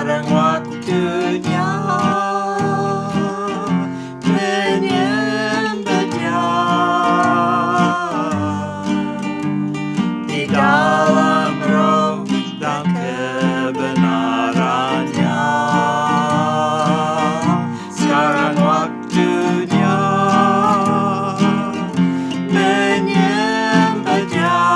sekarang waktunya menyembah Dia di dalam roh dan kebenarannya. Sekarang waktunya menyembah Dia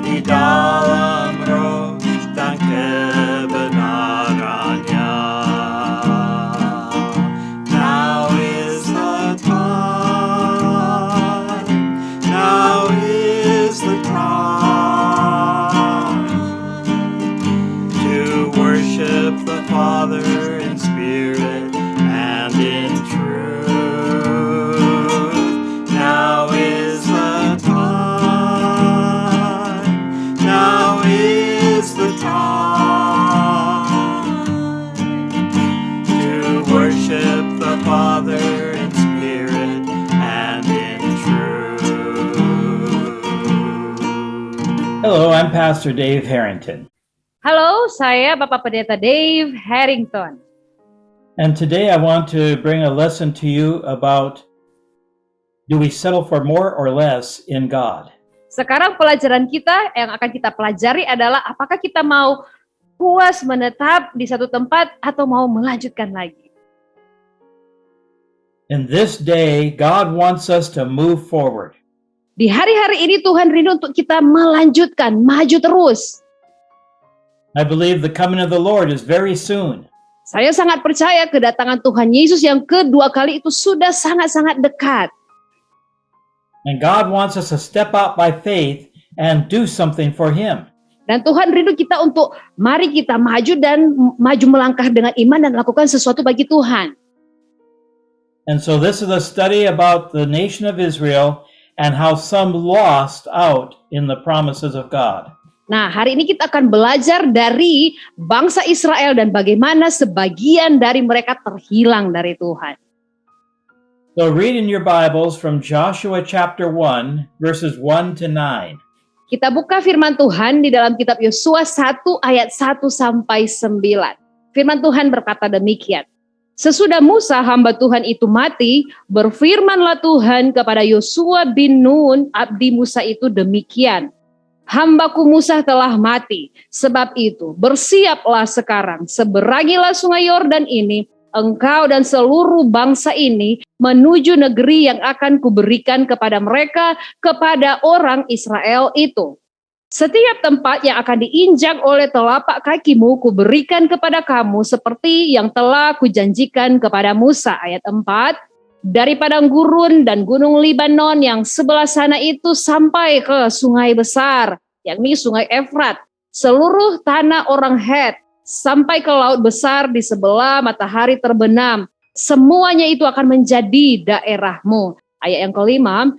di dalam roh dan kebenarannya. Now is the time, now is the time to worship the Father in spirit and in truth. Now is the time, now is the time to worship the Father in spirit and in truth. Hello, I'm Pastor Dave Harrington, Halo, saya Bapak Pendeta Dave Harrington. and today I want to bring a lesson to you about, do we settle for more or less in God? Sekarang pelajaran kita yang akan kita pelajari adalah apakah kita mau puas menetap di satu tempat atau mau melanjutkan lagi. In this day, God wants us to move forward. Di hari-hari ini Tuhan rindu untuk kita melanjutkan, maju terus. I believe the coming of the Lord is very soon. Saya sangat percaya kedatangan Tuhan Yesus yang kedua kali itu sudah sangat-sangat dekat. And God wants us to step out by faith and do something for Him. Dan Tuhan rindu kita untuk mari kita maju dan maju melangkah dengan iman dan lakukan sesuatu bagi Tuhan. And so this is a study about the nation of Israel and how some lost out in the promises of God. Nah, hari ini kita akan belajar dari bangsa Israel dan bagaimana sebagian dari mereka terhilang dari Tuhan. So read in your Bibles from Joshua chapter 1, verses 1 to 9. Kita buka firman Tuhan di dalam kitab Yosua 1 ayat 1 sampai 9. Firman Tuhan berkata demikian. Sesudah Musa hamba Tuhan itu mati, berfirmanlah Tuhan kepada Yosua bin Nun, abdi Musa itu demikian. Hambaku Musa telah mati, sebab itu bersiaplah sekarang, seberangilah sungai Yordan ini, engkau dan seluruh bangsa ini menuju negeri yang akan kuberikan kepada mereka, kepada orang Israel itu. Setiap tempat yang akan diinjak oleh telapak kakimu kuberikan kepada kamu seperti yang telah kujanjikan kepada Musa. Ayat 4. Dari padang gurun dan gunung Libanon yang sebelah sana itu sampai ke sungai besar, yakni sungai Efrat, seluruh tanah orang Het, sampai ke laut besar di sebelah matahari terbenam, semuanya itu akan menjadi daerahmu. Ayat yang kelima,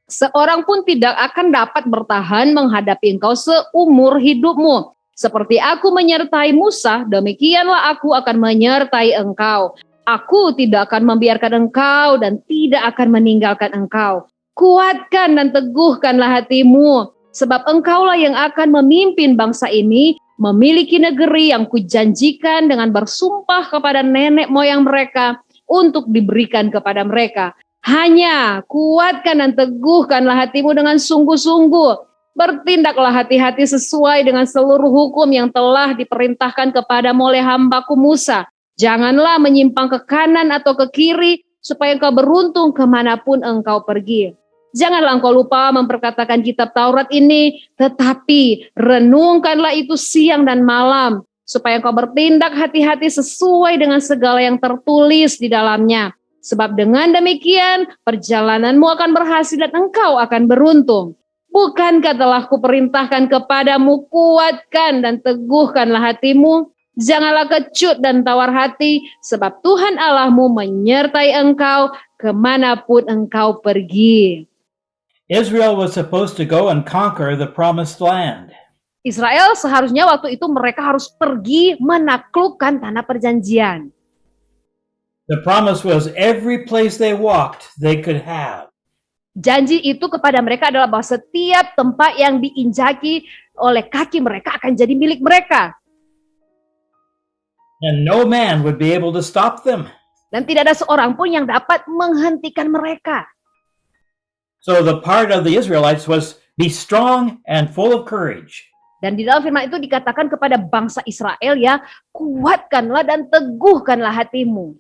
seorang pun tidak akan dapat bertahan menghadapi engkau seumur hidupmu. Seperti aku menyertai Musa, demikianlah aku akan menyertai engkau. Aku tidak akan membiarkan engkau dan tidak akan meninggalkan engkau. Kuatkan dan teguhkanlah hatimu, sebab engkaulah yang akan memimpin bangsa ini, memiliki negeri yang kujanjikan dengan bersumpah kepada nenek moyang mereka untuk diberikan kepada mereka. Hanya kuatkan dan teguhkanlah hatimu dengan sungguh-sungguh. Bertindaklah hati-hati sesuai dengan seluruh hukum yang telah diperintahkan kepadamu oleh hambaku Musa. Janganlah menyimpang ke kanan atau ke kiri, supaya engkau beruntung kemanapun engkau pergi. Janganlah engkau lupa memperkatakan kitab Taurat ini, tetapi renungkanlah itu siang dan malam, supaya engkau bertindak hati-hati sesuai dengan segala yang tertulis di dalamnya. Sebab dengan demikian, perjalananmu akan berhasil dan engkau akan beruntung. Bukankah telah kuperintahkan kepadamu, kuatkan dan teguhkanlah hatimu? Janganlah kecut dan tawar hati, sebab Tuhan Allahmu menyertai engkau kemanapun engkau pergi. Israel was supposed to go and conquer the promised land. Israel seharusnya waktu itu mereka harus pergi menaklukkan tanah perjanjian. The promise was every place they walked, they could have. Janji itu kepada mereka adalah bahwa setiap tempat yang diinjaki oleh kaki mereka akan jadi milik mereka. And no man would be able to stop them. Dan tidak ada seorang pun yang dapat menghentikan mereka. So the part of the Israelites was be strong and full of courage. Dan di dalam firman itu dikatakan kepada bangsa Israel, ya, kuatkanlah dan teguhkanlah hatimu.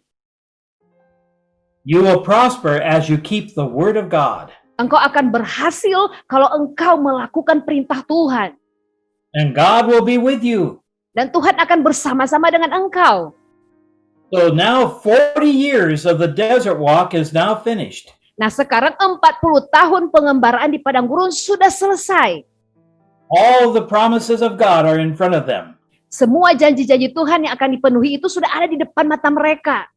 You will prosper as you keep the word of God. Engkau akan berhasil kalau engkau melakukan perintah Tuhan. And God will be with you. Dan Tuhan akan bersama-sama dengan engkau. So now 40 years of the desert walk is now finished. Nah, sekarang 40 tahun pengembaraan di padang gurun sudah selesai. All the promises of God are in front of them. Semua janji-janji Tuhan yang akan dipenuhi itu sudah ada di depan mata mereka.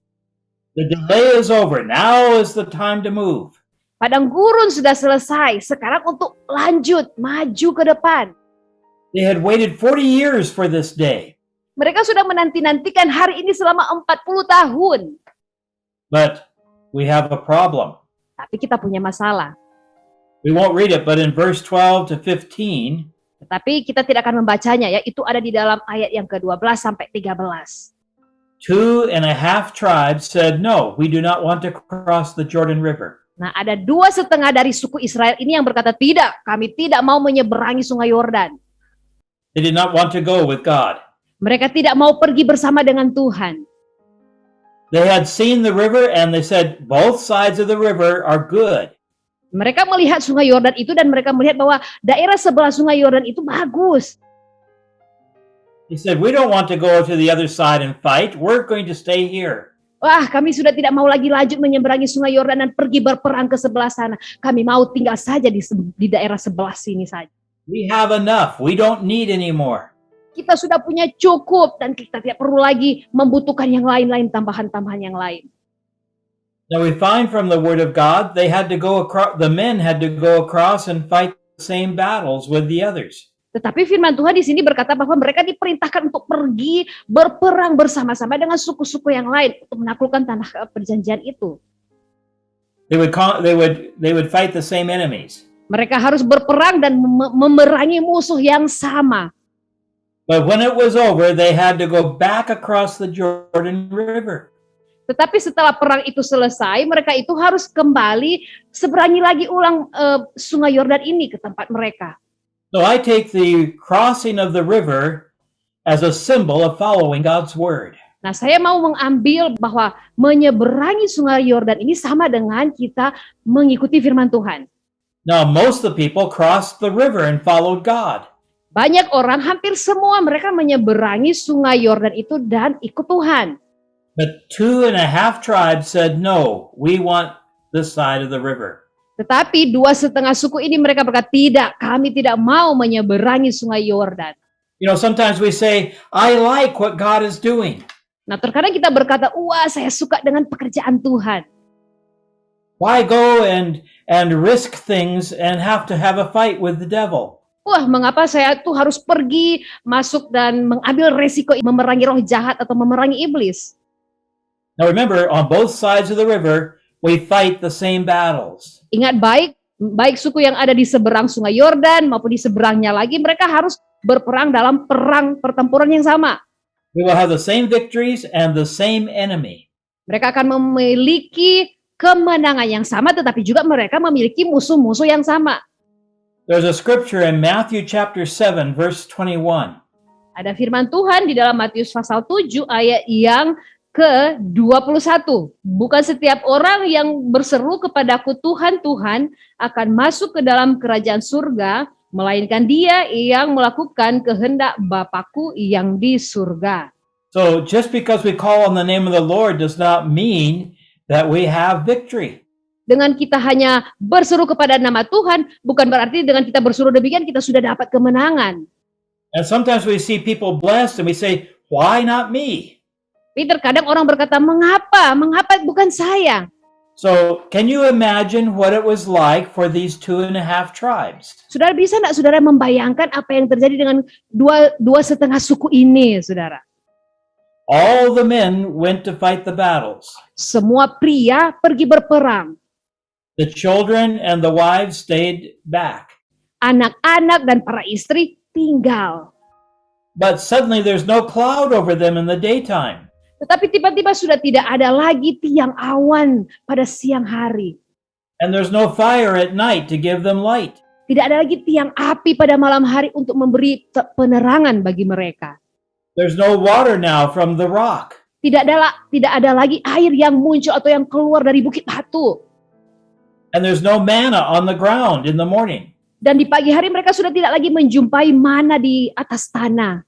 The delay is over. Now is the time to move. Padang gurun sudah selesai. Sekarang untuk lanjut, maju ke depan. They had waited 40 years for this day. Mereka sudah menanti-nantikan hari ini selama 40 tahun. But we have a problem. Tapi kita punya masalah. We won't read it, but in verse 12 to 15, Tetapi kita tidak akan membacanya, ya. Itu ada di dalam ayat yang ke-12 sampai 13. 2.5 tribes said, no, we do not want to cross the Jordan River. Nah, ada 2,5 dari suku Israel ini yang berkata, tidak, kami tidak mau menyeberangi sungai Yordan. They did not want to go with God. Mereka tidak mau pergi bersama dengan Tuhan. They had seen the river and they said, both sides of the river are good. Mereka melihat sungai Yordan itu dan mereka melihat bahwa daerah sebelah sungai Yordan itu bagus. He said, we don't want to go to the other side and fight. We're going to stay here. Wah, kami sudah tidak mau lagi lanjut menyeberangi sungai Yordan dan pergi berperang ke sebelah sana. Kami mau tinggal saja di daerah sebelah sini saja. We have enough. We don't need any more. Kita sudah punya cukup dan kita tidak perlu lagi membutuhkan yang lain-lain, tambahan-tambahan yang lain. Now we find from the word of God, they had to go across, the men had to go across and fight the same battles with the others. Tetapi firman Tuhan di sini berkata bahwa mereka diperintahkan untuk pergi berperang bersama-sama dengan suku-suku yang lain untuk menaklukkan tanah perjanjian itu. They would fight the same enemies. Mereka harus berperang dan memerangi musuh yang sama. But when it was over, they had to go back across the Jordan River. Tetapi setelah perang itu selesai, mereka itu harus kembali seberangi lagi ulang sungai Yordan ini ke tempat mereka. So I take the crossing of the river as a symbol of following God's word. Nah, saya mau mengambil bahwa menyeberangi sungai Yordan ini sama dengan kita mengikuti firman Tuhan. Now, most of the people crossed the river and followed God. Banyak orang, hampir semua mereka menyeberangi sungai Yordan itu dan ikut Tuhan. But 2.5 tribes said, no, we want this side of the river. Tetapi 2,5 suku ini mereka berkata, tidak, kami tidak mau menyeberangi sungai Yordan. You know, sometimes we say, I like what God is doing. Nah, terkadang kita berkata, wah, saya suka dengan pekerjaan Tuhan. Why go and risk things and have to have a fight with the devil? Wah, mengapa saya tuh harus pergi, masuk dan mengambil resiko memerangi roh jahat atau memerangi iblis? Now remember, on both sides of the river, we fight the same battles. Ingat baik suku yang ada di seberang sungai Yordan maupun di seberangnya lagi, mereka harus berperang dalam pertempuran yang sama. We will have the same victories and the same enemy. Mereka akan memiliki kemenangan yang sama, tetapi juga mereka memiliki musuh-musuh yang sama. There's a scripture in Matthew chapter 7, verse 21. Ada firman Tuhan di dalam Matius pasal 7 ayat yang ke-21. Bukan setiap orang yang berseru kepadaku Tuhan, Tuhan akan masuk ke dalam kerajaan surga, melainkan dia yang melakukan kehendak Bapakku yang di surga. So just because we call on the name of the Lord does not mean that we have victory. Dengan kita hanya berseru kepada nama Tuhan, bukan berarti dengan kita berseru demikian kita sudah dapat kemenangan. And sometimes we see people blessed and we say, why not me? Tapi terkadang orang berkata, mengapa? Mengapa bukan saya? So can you imagine what it was like for these 2.5 tribes? Saudara bisa enggak saudara membayangkan apa yang terjadi dengan dua setengah suku ini, saudara? All the men went to fight the battles. Semua pria pergi berperang. The children and the wives stayed back. Anak-anak dan para istri tinggal. But suddenly there's no cloud over them in the daytime. Tetapi tiba-tiba sudah tidak ada lagi tiang awan pada siang hari. And there's no fire at night to give them light. Tidak ada lagi tiang api pada malam hari untuk memberi penerangan bagi mereka. There's no water now from the rock. Tidak ada lagi air yang muncul atau yang keluar dari bukit batu. And there's no manna on the ground in the morning. Dan di pagi hari mereka sudah tidak lagi menjumpai mana di atas tanah.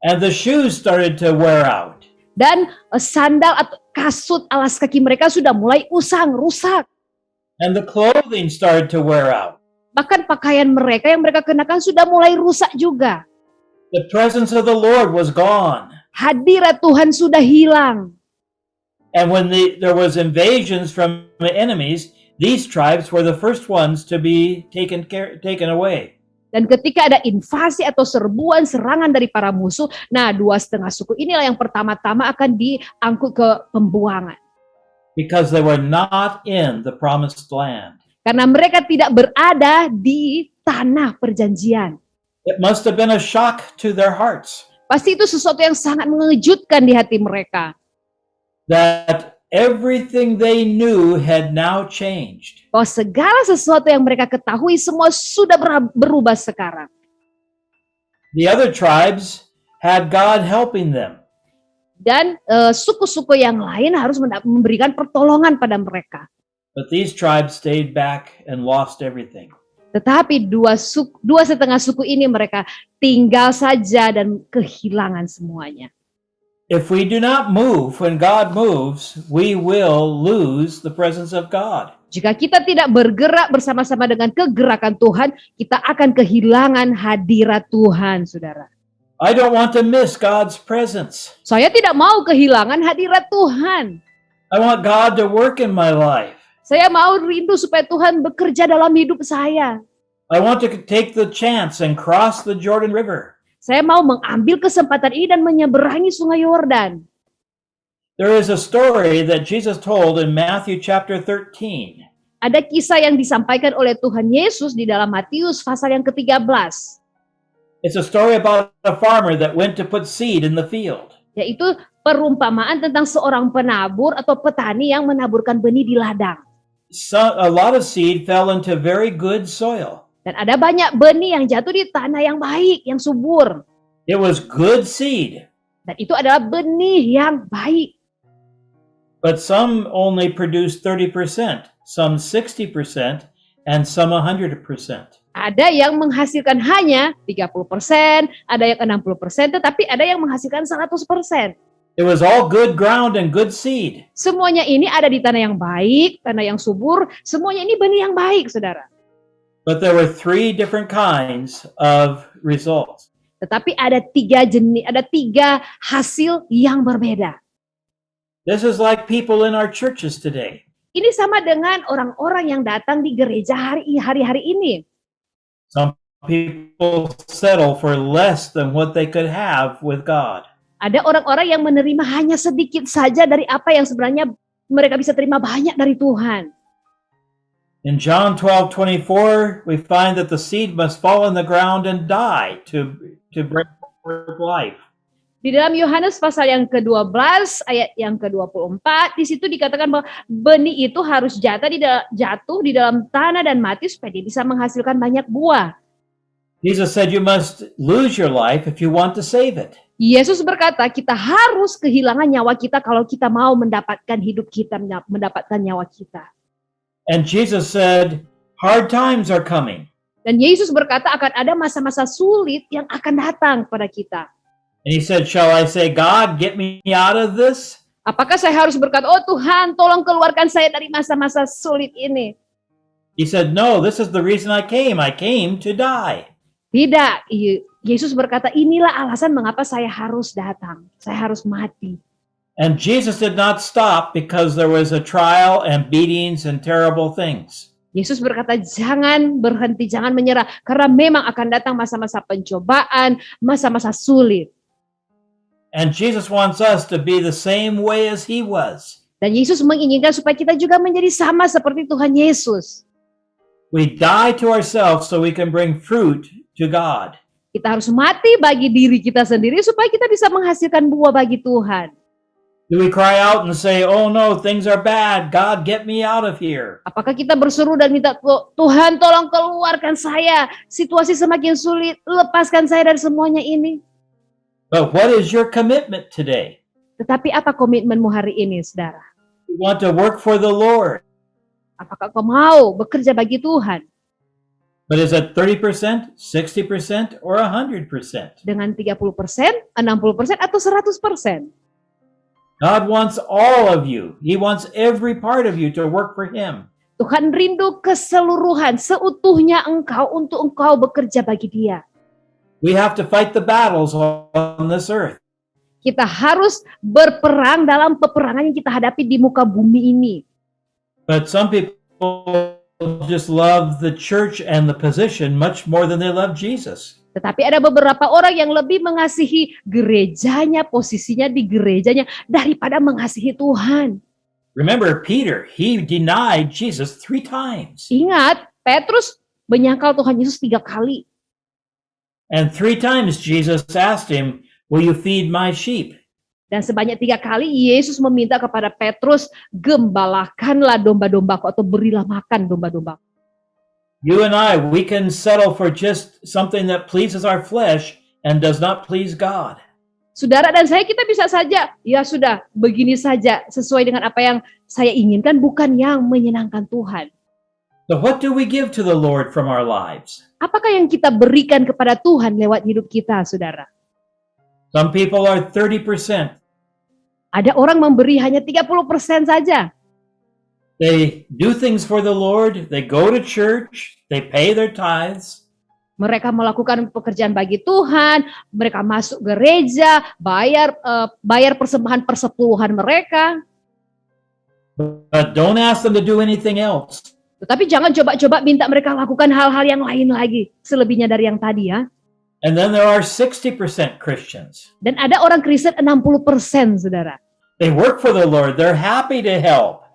And the shoes started to wear out. Dan sandal atau kasut alas kaki mereka sudah mulai usang, rusak. And the clothing started to wear out. Bahkan pakaian mereka yang mereka kenakan sudah mulai rusak juga. The presence of the Lord was gone. Hadirat Tuhan sudah hilang. And when there was invasions from the enemies, these tribes were the first ones to be taken away. Dan ketika ada invasi atau serbuan serangan dari para musuh, nah 2,5 suku inilah yang pertama-tama akan diangkut ke pembuangan. Because they were not in the promised land. Karena mereka tidak berada di tanah perjanjian. It must have been a shock to their hearts Pasti itu sesuatu yang sangat mengejutkan di hati mereka. that everything they knew had now changed. Bahwa segala sesuatu yang mereka ketahui semua sudah berubah sekarang. The other tribes had God helping them. Dan suku-suku yang lain harus memberikan pertolongan pada mereka. But these tribes stayed back and lost everything. Tetapi dua setengah suku ini mereka tinggal saja dan kehilangan semuanya. If we do not move when God moves, we will lose the presence of God. Jika kita tidak bergerak bersama-sama dengan kegerakan Tuhan, kita akan kehilangan hadirat Tuhan, saudara. I don't want to miss God's presence. Saya tidak mau kehilangan hadirat Tuhan. I want God to work in my life. Saya mau rindu supaya Tuhan bekerja dalam hidup saya. I want to take the chance and cross the Jordan River. Saya mau mengambil kesempatan ini dan menyeberangi sungai Yordan. There is a story that Jesus told in Matthew chapter 13. Ada kisah yang disampaikan oleh Tuhan Yesus di dalam Matius pasal yang ke-13. It's a story about a farmer that went to put seed in the field. Yaitu perumpamaan tentang seorang penabur atau petani yang menaburkan benih di ladang. A lot of seed fell into very good soil. Dan ada banyak benih yang jatuh di tanah yang baik, yang subur. It was good seed, Dan itu adalah benih yang baik. but some only produced 30%, some 60%, and some 100%. Ada yang menghasilkan hanya 30%, ada yang 60%, tetapi ada yang menghasilkan 100%. It was all good ground and good seed. Semuanya ini ada di tanah yang baik, tanah yang subur, semuanya ini benih yang baik, saudara. But there were 3 different kinds of results. Tetapi ada 3 jenis, ada 3 hasil yang berbeda. This is like people in our churches today. Ini sama dengan orang-orang yang datang di gereja hari-hari ini. Some people settle for less than what they could have with God. Ada orang-orang yang menerima hanya sedikit saja dari apa yang sebenarnya mereka bisa terima banyak dari Tuhan. In John 12:24, we find that the seed must fall in the ground and die to bring forth life. Di dalam Yohanes pasal yang ke-12 ayat yang ke-24, di situ dikatakan bahwa benih itu harus jatuh di dalam tanah dan mati supaya dia bisa menghasilkan banyak buah. Jesus said you must lose your life if you want to save it. Yesus berkata kita harus kehilangan nyawa kita kalau kita mau mendapatkan hidup kita, mendapatkan nyawa kita. And Jesus said, hard times are coming. Dan Yesus berkata akan ada masa-masa sulit yang akan datang pada kita. And he said, shall I say, God, get me out of this? Apakah saya harus berkata, oh Tuhan, tolong keluarkan saya dari masa-masa sulit ini? He said, no, this is the reason I came. I came to die. Tidak, Yesus berkata, inilah alasan mengapa saya harus datang. Saya harus mati. And Jesus did not stop because there was a trial and beatings and terrible things. Yesus berkata, jangan berhenti, jangan menyerah. Karena memang akan datang masa-masa pencobaan, masa-masa sulit. And Jesus wants us to be the same way as he was. Dan Yesus menginginkan supaya kita juga menjadi sama seperti Tuhan Yesus. We die to ourselves so we can bring fruit to God. Kita harus mati bagi diri kita sendiri supaya kita bisa menghasilkan buah bagi Tuhan. Do we cry out and say, "Oh no, things are bad. God, get me out of here"? Apakah kita berseru dan minta, Tuhan tolong keluarkan saya, situasi semakin sulit, lepaskan saya dari semuanya ini. But what is your commitment today? Tetapi apa komitmenmu hari ini, saudara? You want to work for the Lord. Apakah kau mau bekerja bagi Tuhan But is it 30%, 60%, or 100%? dengan 30%, 60%, atau 100%? God wants all of you. He wants every part of you to work for Him. Tuhan rindu keseluruhan, seutuhnya engkau untuk engkau bekerja bagi Dia. We have to fight the battles on this earth. Kita harus berperang dalam peperangan yang kita hadapi di muka bumi ini. But some people just love the church and the position much more than they love Jesus. Tetapi ada beberapa orang yang lebih mengasihi gerejanya, posisinya di gerejanya, daripada mengasihi Tuhan. Remember, Peter, he denied Jesus 3 times. Ingat, Petrus menyangkal Tuhan Yesus 3 kali. And 3 times Jesus asked him, "Will you feed my sheep?" Dan sebanyak 3 kali Yesus meminta kepada Petrus, gembalakanlah domba-dombaku atau berilah makan domba-dombaku. You and I, we can settle for just something that pleases our flesh and does not please God. Saudara dan saya, kita bisa saja, ya sudah, begini saja, sesuai dengan apa yang saya inginkan, bukan yang menyenangkan Tuhan. So what do we give to the Lord from our lives? Apakah yang kita berikan kepada Tuhan lewat hidup kita, saudara? Some people are 30%. Ada orang memberi hanya 30% saja. They do things for the Lord, they go to church, they pay their tithes, Mereka melakukan pekerjaan bagi Tuhan, mereka masuk gereja, bayar persembahan persepuluhan mereka. but don't ask them to do anything else. Tetapi jangan coba-coba minta mereka lakukan hal-hal yang lain lagi, selebihnya dari yang tadi ya. And then there are 60% Christians. Dan ada orang Kristen 60%, saudara. They work for the Lord, they're happy to help.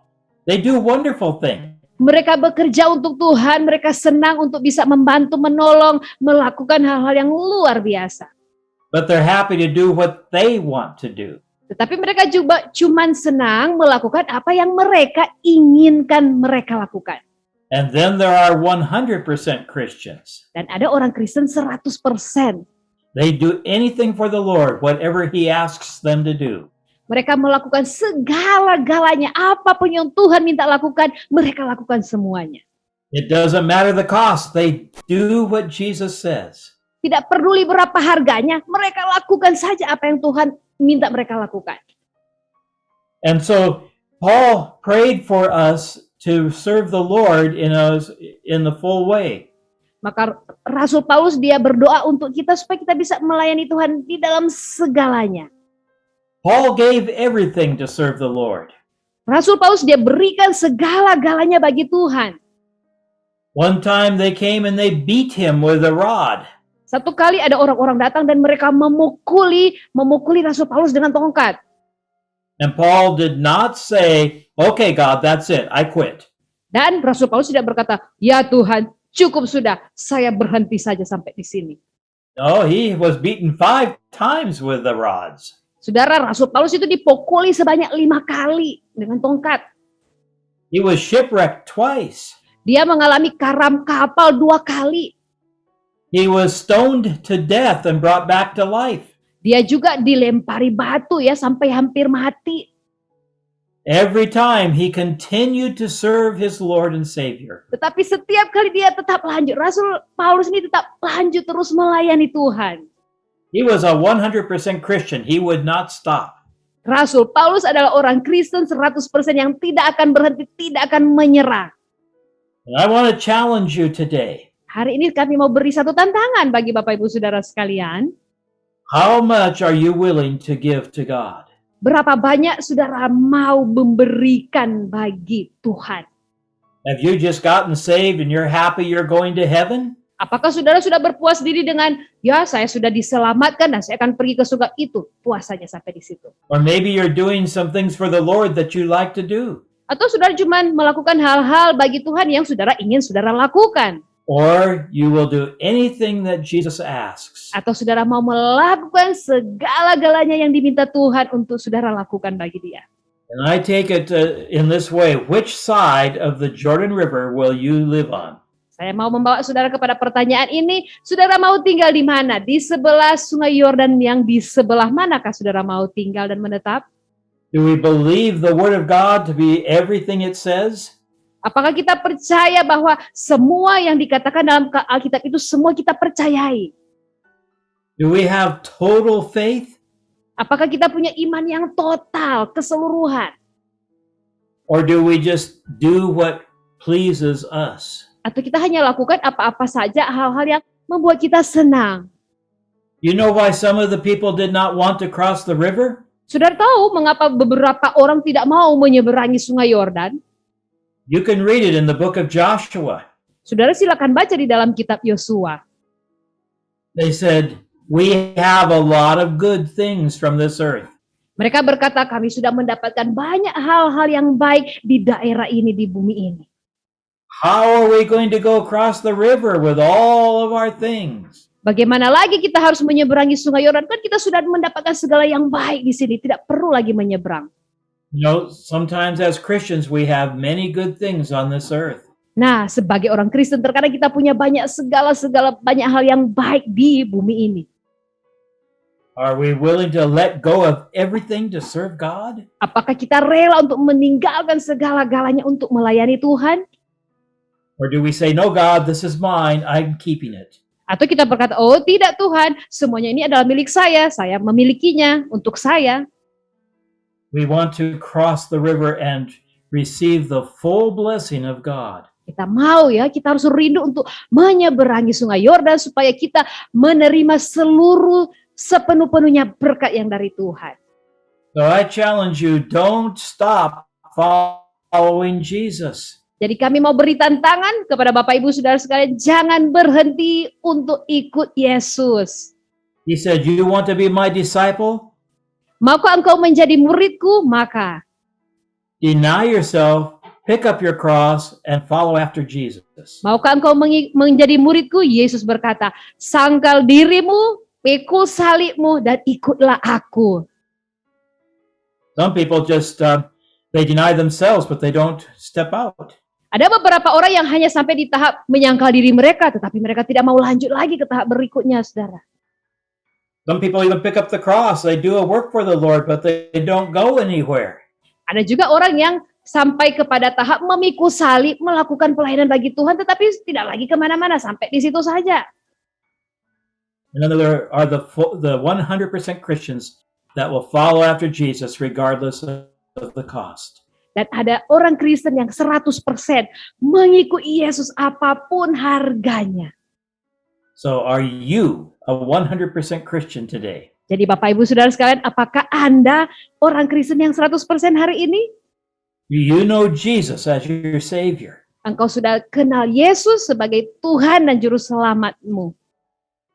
They do wonderful things. Mereka bekerja untuk Tuhan, mereka senang untuk bisa membantu, menolong, melakukan hal-hal yang luar biasa. But they're happy to do what they want to do. Tetapi mereka juga cuman senang melakukan apa yang mereka inginkan mereka lakukan. And then there are 100% Christians. Dan ada orang Kristen 100%. They do anything for the Lord, whatever He asks them to do. Mereka melakukan segala-galanya, apapun yang Tuhan minta lakukan, mereka lakukan semuanya. It doesn't matter the cost. They do what Jesus says. Tidak peduli berapa harganya, mereka lakukan saja apa yang Tuhan minta mereka lakukan. And so Paul prayed for us to serve the Lord in the full way. Maka Rasul Paulus dia berdoa untuk kita supaya kita bisa melayani Tuhan di dalam segalanya. Paul gave everything to serve the Lord. Rasul Paulus dia berikan segala-galanya bagi Tuhan. One time they came and they beat him with a rod. Satu kali ada orang-orang datang dan mereka memukuli Rasul Paulus dengan tongkat. And Paul did not say, "Okay, God, that's it. I quit." Dan Rasul Paulus tidak berkata, "Ya Tuhan, cukup sudah, saya berhenti saja sampai di sini." No, he was beaten 5 times with the rods. Saudara, Rasul Paulus itu dipukuli sebanyak 5 kali dengan tongkat. He was shipwrecked twice. Dia mengalami karam kapal 2 kali. He was stoned to death and brought back to life. Dia juga dilempari batu ya sampai hampir mati. Every time he continued to serve his Lord and Savior. Tetapi setiap kali dia tetap lanjut. Rasul Paulus ini tetap lanjut terus melayani Tuhan. He was a 100% Christian. He would not stop. Rasul Paulus adalah orang Kristen 100% yang tidak akan berhenti, tidak akan menyerah. And I want to challenge you today. Hari ini kami mau beri satu tantangan bagi Bapak Ibu Saudara sekalian. How much are you willing to give to God? Berapa banyak saudara mau memberikan bagi Tuhan? Have you just gotten saved and you're happy you're going to heaven? Apakah saudara sudah berpuas diri dengan, ya saya sudah diselamatkan dan saya akan pergi ke surga? Itu puasanya sampai di situ. Or maybe you're doing some things for the Lord that you like to do. Atau saudara cuma melakukan hal-hal bagi Tuhan yang saudara ingin saudara lakukan. Or you will do anything that Jesus asks. Atau saudara mau melakukan segala-galanya yang diminta Tuhan untuk saudara lakukan bagi dia. And I take it in this way, which side of the Jordan River will you live on? Saya mau membawa saudara kepada pertanyaan ini, saudara mau tinggal di mana? Di sebelah Sungai Yordan yang di sebelah manakah saudara mau tinggal dan menetap? Do we believe the Word of God to be everything it says? Apakah kita percaya bahwa semua yang dikatakan dalam Alkitab itu semua kita percayai? Do we have total faith? Apakah kita punya iman yang total, keseluruhan? Or do we just do what pleases us? Atau kita hanya lakukan apa-apa saja hal-hal yang membuat kita senang? You know why some of the people did not want to cross the river? Saudara tahu mengapa beberapa orang tidak mau menyeberangi Sungai Yordan? You can read it in the book of Joshua. Saudara silakan baca di dalam kitab Yosua. They said, "We have a lot of good things from this earth." Mereka berkata, kami sudah mendapatkan banyak hal-hal yang baik di daerah ini, di bumi ini. How are we going to go across the river with all of our things? Bagaimana lagi kita harus menyeberangi Sungai Yordan? Kan kita sudah mendapatkan segala yang baik di sini, tidak perlu lagi menyeberang. You know, sometimes as Christians we have many good things on this earth. Nah, sebagai orang Kristen terkadang kita punya banyak banyak hal yang baik di bumi ini. Are we willing to let go of everything to serve God? Apakah kita rela untuk meninggalkan segala-galanya untuk melayani Tuhan? Or do we say, "No, God, this is mine. I'm keeping it." Atau kita berkata, oh tidak Tuhan, semuanya ini adalah milik saya memilikinya untuk saya. We want to cross the river and receive the full blessing of God. Kita mau ya, kita harus rindu untuk menyeberangi Sungai Yordan supaya kita menerima sepenuh-penuhnya berkat yang dari Tuhan. So I challenge you, don't stop following Jesus. Jadi kami mau beri tantangan kepada Bapak Ibu Saudara sekalian, jangan berhenti untuk ikut Yesus. He said, "You want to be my disciple? Maukah engkau menjadi muridku? Maka Deny yourself, pick up your cross, and follow after Jesus." maukah engkau menjadi muridku? Yesus berkata, sangkal dirimu, pikul salibmu, dan ikutlah aku. Some people just, they deny themselves, but they don't step out. Ada beberapa orang yang hanya sampai di tahap menyangkal diri mereka, tetapi mereka tidak mau lanjut lagi ke tahap berikutnya, saudara. Some people even pick up the cross. They do a work for the Lord, but they don't go anywhere. Ada juga orang yang sampai kepada tahap memikul salib, melakukan pelayanan bagi Tuhan, tetapi tidak lagi kemana-mana, sampai di situ saja. And then there are the 100% Christians that will follow after Jesus regardless of the cost. Dan ada orang Kristen yang 100% mengikuti Yesus apapun harganya. So are you a 100% Christian today? Jadi Bapak Ibu Saudara sekalian, apakah Anda orang Kristen yang 100% hari ini? Do you know Jesus as your Savior? Engkau sudah kenal Yesus sebagai Tuhan dan Juru Selamatmu.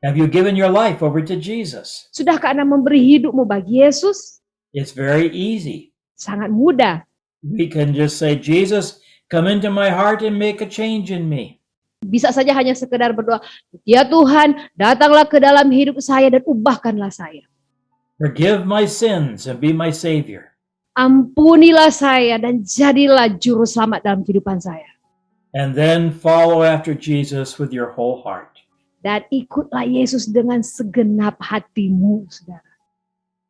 Have you given your life over to Jesus? Sudahkah Anda memberi hidupmu bagi Yesus? It's very easy. Sangat mudah. We can just say, "Jesus, come into my heart and make a change in me." Bisa saja hanya sekedar berdoa, ya Tuhan, datanglah ke dalam hidup saya dan ubahkanlah saya. Forgive my sins and be my Savior. Ampunilah saya dan jadilah juru selamat dalam kehidupan saya. And then follow after Jesus with your whole heart. Dan ikutlah Yesus dengan segenap hatimu, saudara.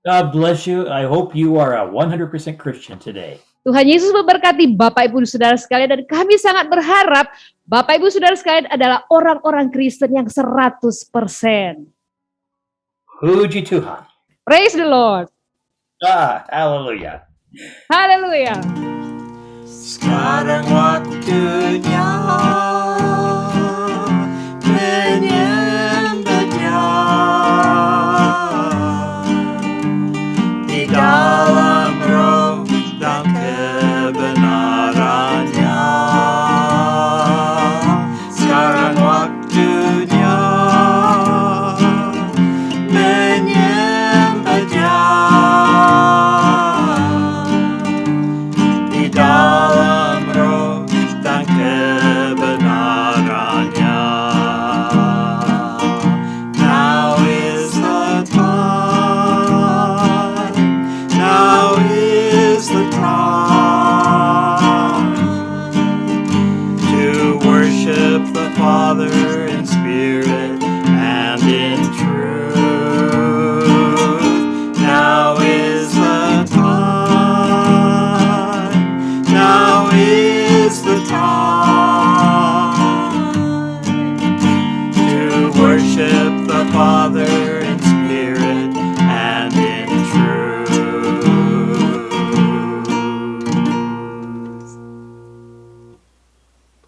God bless you. I hope you are a 100% Christian today. Tuhan Yesus memberkati Bapak Ibu Saudara sekalian, dan kami sangat berharap Bapak Ibu Saudara sekalian adalah orang-orang Kristen yang 100%. Puji Tuhan. Praise the Lord. Hallelujah. Haleluya. Sekarang waktunya menyembahnya di dalam roh dan kebenarannya. Sekarang waktunya Father, and Spirit,